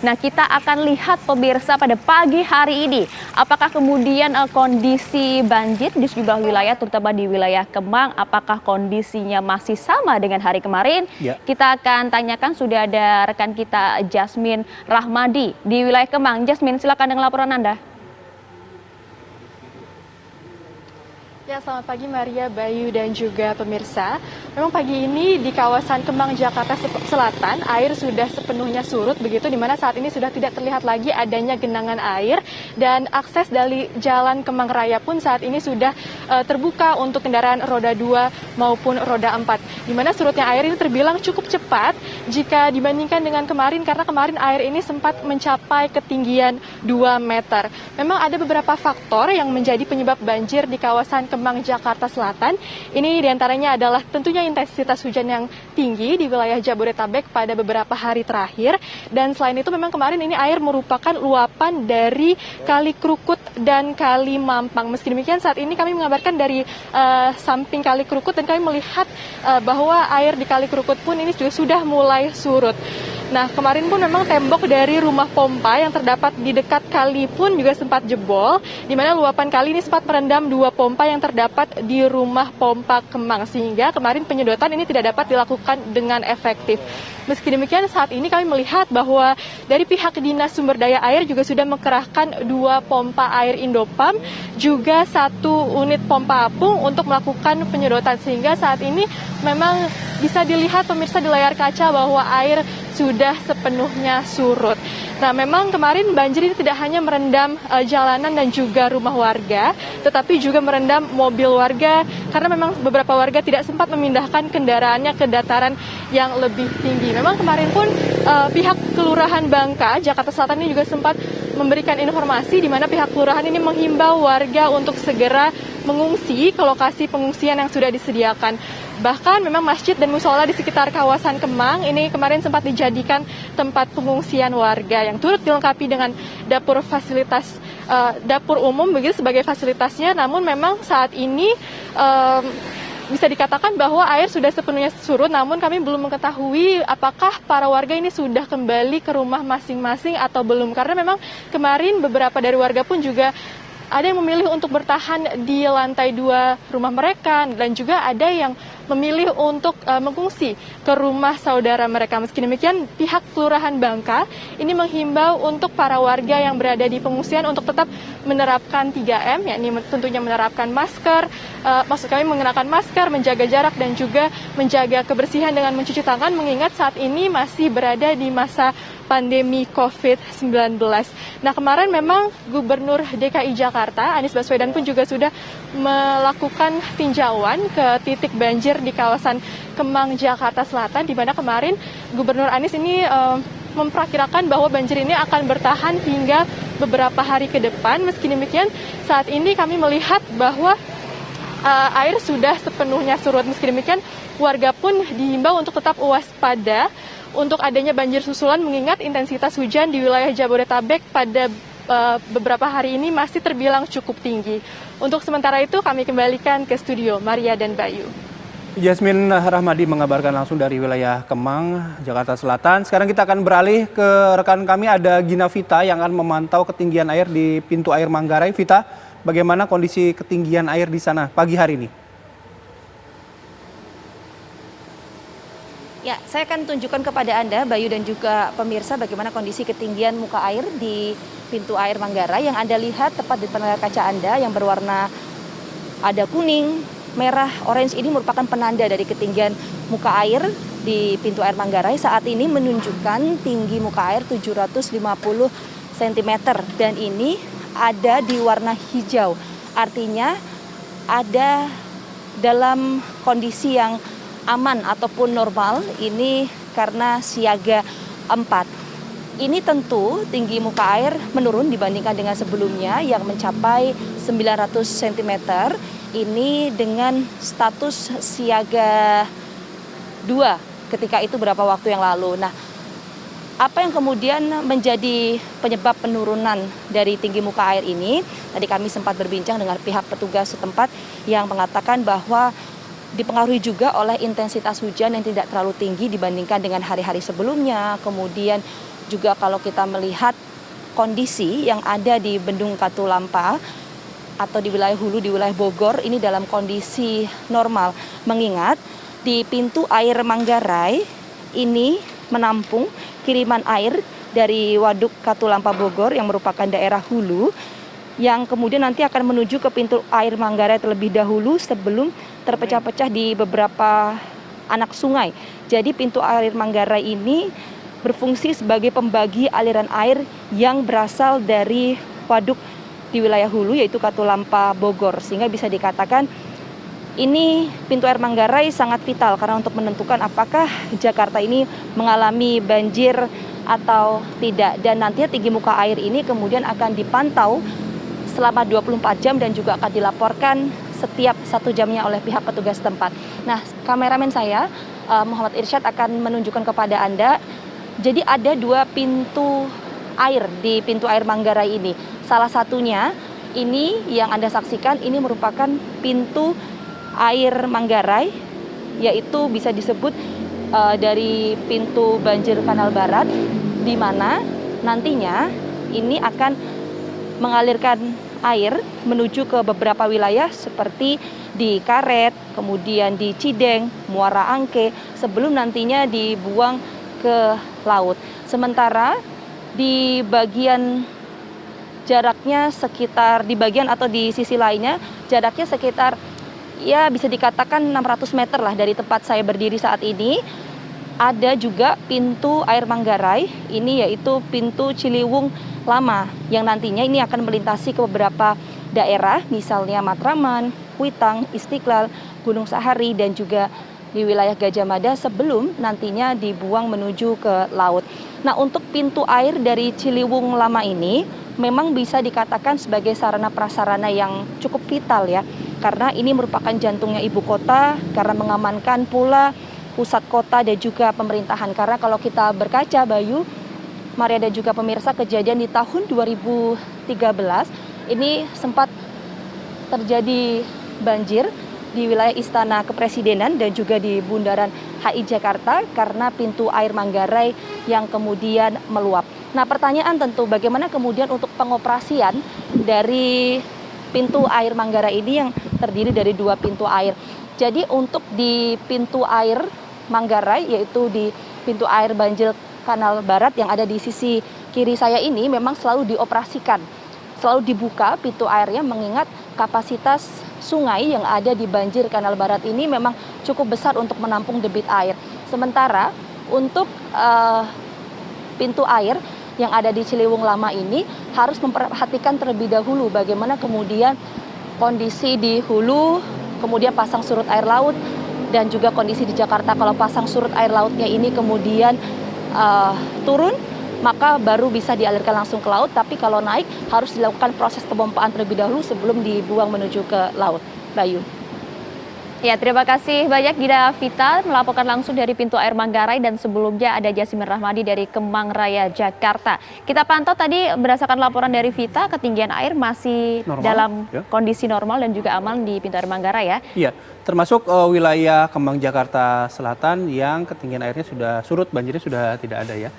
Nah, kita akan lihat pemirsa pada pagi hari ini, apakah kemudian kondisi banjir di sejumlah wilayah, terutama di wilayah Kemang, apakah kondisinya masih sama dengan hari kemarin? Ya. Kita akan tanyakan, sudah ada rekan kita Jasmine Rahmadi di wilayah Kemang. Jasmine, silakan dengan laporan Anda. Ya, selamat pagi Maria, Bayu, dan juga pemirsa. Memang pagi ini di kawasan Kemang, Jakarta Selatan, air sudah sepenuhnya surut, begitu di mana saat ini sudah tidak terlihat lagi adanya genangan air, dan akses dari Jalan Kemang Raya pun saat ini sudah terbuka untuk kendaraan roda 2 maupun roda 4. Di mana surutnya air ini terbilang cukup cepat jika dibandingkan dengan kemarin, karena kemarin air ini sempat mencapai ketinggian 2 meter. Memang ada beberapa faktor yang menjadi penyebab banjir di kawasan Kemang, Jakarta Selatan. Ini diantaranya adalah tentunya intensitas hujan yang tinggi di wilayah Jabodetabek pada beberapa hari terakhir. Dan selain itu memang kemarin ini air merupakan luapan dari Kali Krukut dan Kali Mampang. Meski demikian saat ini kami mengabarkan dari samping Kali Krukut, dan kami melihat bahwa air di Kali Krukut pun ini juga sudah mulai surut. Nah, kemarin pun memang tembok dari rumah pompa yang terdapat di dekat kali pun juga sempat jebol, di mana luapan kali ini sempat merendam 2 pompa yang terdapat di rumah pompa Kemang, sehingga kemarin penyedotan ini tidak dapat dilakukan dengan efektif. Meski demikian, saat ini kami melihat bahwa dari pihak Dinas Sumber Daya Air juga sudah mengerahkan 2 pompa air Indopam, juga 1 unit pompa apung untuk melakukan penyedotan, sehingga saat ini memang bisa dilihat pemirsa di layar kaca bahwa air sudah sepenuhnya surut. Nah, memang kemarin banjir ini tidak hanya merendam jalanan dan juga rumah warga, tetapi juga merendam mobil warga, karena memang beberapa warga tidak sempat memindahkan kendaraannya ke dataran yang lebih tinggi. Memang kemarin pun pihak Kelurahan Bangka, Jakarta Selatan ini juga sempat memberikan informasi di mana pihak kelurahan ini menghimbau warga untuk segera mengungsi ke lokasi pengungsian yang sudah disediakan. Bahkan memang masjid dan musola di sekitar kawasan Kemang ini kemarin sempat dijadikan tempat pengungsian warga, yang turut dilengkapi dengan dapur umum begitu sebagai fasilitasnya. Namun memang saat ini bisa dikatakan bahwa air sudah sepenuhnya surut, namun kami belum mengetahui apakah para warga ini sudah kembali ke rumah masing-masing atau belum. Karena memang kemarin beberapa dari warga pun juga ada yang memilih untuk bertahan di lantai 2 rumah mereka, dan juga ada yang memilih untuk mengungsi ke rumah saudara mereka. Meski demikian, pihak Kelurahan Bangka ini menghimbau untuk para warga yang berada di pengungsian untuk tetap menerapkan 3M, yakni tentunya menerapkan masker, maksud kami mengenakan masker, menjaga jarak, dan juga menjaga kebersihan dengan mencuci tangan, mengingat saat ini masih berada di masa pandemi COVID-19. Nah, kemarin memang Gubernur DKI Jakarta, Anies Baswedan pun juga sudah melakukan tinjauan ke titik banjir di kawasan Kemang, Jakarta Selatan, di mana kemarin Gubernur Anies ini memperkirakan bahwa banjir ini akan bertahan hingga beberapa hari ke depan. Meski demikian, saat ini kami melihat bahwa air sudah sepenuhnya surut. Meski demikian, warga pun dihimbau untuk tetap waspada untuk adanya banjir susulan, mengingat intensitas hujan di wilayah Jabodetabek pada beberapa hari ini masih terbilang cukup tinggi. Untuk sementara itu kami kembalikan ke studio, Maria dan Bayu. Jasmine Rahmadi mengabarkan langsung dari wilayah Kemang, Jakarta Selatan. Sekarang kita akan beralih ke rekan kami, ada Gina Vita yang akan memantau ketinggian air di pintu air Manggarai. Vita, bagaimana kondisi ketinggian air di sana pagi hari ini? Ya, saya akan tunjukkan kepada Anda, Bayu dan juga pemirsa, bagaimana kondisi ketinggian muka air di pintu air Manggarai yang Anda lihat tepat di depan layar kaca Anda yang berwarna ada kuning, merah, orange. Ini merupakan penanda dari ketinggian muka air di pintu air Manggarai. Saat ini menunjukkan tinggi muka air 750 cm dan ini ada di warna hijau. Artinya ada dalam kondisi yang aman ataupun normal, ini karena siaga 4. Ini tentu tinggi muka air menurun dibandingkan dengan sebelumnya yang mencapai 900 cm. Ini dengan status siaga 2 ketika itu beberapa waktu yang lalu. Nah, apa yang kemudian menjadi penyebab penurunan dari tinggi muka air ini? Tadi kami sempat berbincang dengan pihak petugas setempat yang mengatakan bahwa dipengaruhi juga oleh intensitas hujan yang tidak terlalu tinggi dibandingkan dengan hari-hari sebelumnya. Kemudian juga kalau kita melihat kondisi yang ada di Bendung Katulampa atau di wilayah hulu, di wilayah Bogor, ini dalam kondisi normal. Mengingat di pintu air Manggarai ini menampung kiriman air dari Waduk Katulampa Bogor yang merupakan daerah hulu, yang kemudian nanti akan menuju ke pintu air Manggarai terlebih dahulu sebelum terpecah-pecah di beberapa anak sungai. Jadi pintu air Manggarai ini berfungsi sebagai pembagi aliran air yang berasal dari waduk di wilayah hulu yaitu Katulampa Bogor, sehingga bisa dikatakan ini pintu air Manggarai sangat vital karena untuk menentukan apakah Jakarta ini mengalami banjir atau tidak, dan nantinya tinggi muka air ini kemudian akan dipantau selama 24 jam dan juga akan dilaporkan setiap 1 jamnya oleh pihak petugas tempat. Nah, kameramen saya Muhammad Irsyad akan menunjukkan kepada Anda. Jadi ada 2 pintu air di pintu air Manggarai ini. Salah satunya ini yang Anda saksikan ini merupakan pintu air Manggarai, yaitu bisa disebut dari pintu banjir Kanal Barat, di mana nantinya ini akan mengalirkan air menuju ke beberapa wilayah seperti di Karet, kemudian di Cideng, Muara Angke, sebelum nantinya dibuang ke laut. Sementara di bagian jaraknya sekitar, di bagian atau di sisi lainnya jaraknya sekitar ya bisa dikatakan 600 meter lah dari tempat saya berdiri saat ini. Ada juga pintu air Manggarai, ini yaitu pintu Ciliwung Lama yang nantinya ini akan melintasi ke beberapa daerah, misalnya Matraman, Kuitang, Istiqlal, Gunung Sahari, dan juga di wilayah Gajah Mada sebelum nantinya dibuang menuju ke laut. Nah, untuk pintu air dari Ciliwung Lama ini memang bisa dikatakan sebagai sarana prasarana yang cukup vital ya, karena ini merupakan jantungnya ibu kota, karena mengamankan pula pusat kota dan juga pemerintahan. Karena kalau kita berkaca, Bayu, Maria dan juga pemirsa, kejadian di tahun 2013 ini sempat terjadi banjir di wilayah Istana Kepresidenan dan juga di Bundaran HI Jakarta karena pintu air Manggarai yang kemudian meluap. Nah, pertanyaan tentu bagaimana kemudian untuk pengoperasian dari pintu air Manggarai ini yang terdiri dari 2 pintu air. Jadi untuk di pintu air Manggarai, yaitu di pintu air banjir Kanal Barat yang ada di sisi kiri saya ini memang selalu dioperasikan, selalu dibuka pintu airnya, mengingat kapasitas sungai yang ada di banjir Kanal Barat ini memang cukup besar untuk menampung debit air. Sementara untuk pintu air yang ada di Ciliwung Lama ini harus memperhatikan terlebih dahulu bagaimana kemudian kondisi di hulu, kemudian pasang surut air laut, dan juga kondisi di Jakarta. Kalau pasang surut air lautnya ini kemudian turun, maka baru bisa dialirkan langsung ke laut. Tapi kalau naik harus dilakukan proses pemompaan terlebih dahulu sebelum dibuang menuju ke laut. Bayu. Ya, terima kasih banyak Gina Vita melaporkan langsung dari pintu air Manggarai, dan sebelumnya ada Jasmine Rahmadi dari Kemang Raya, Jakarta. Kita pantau tadi berdasarkan laporan dari Vita, ketinggian air masih normal, dalam kondisi normal dan juga aman di pintu air Manggarai ya. Iya, termasuk wilayah Kemang Jakarta Selatan yang ketinggian airnya sudah surut, banjirnya sudah tidak ada ya.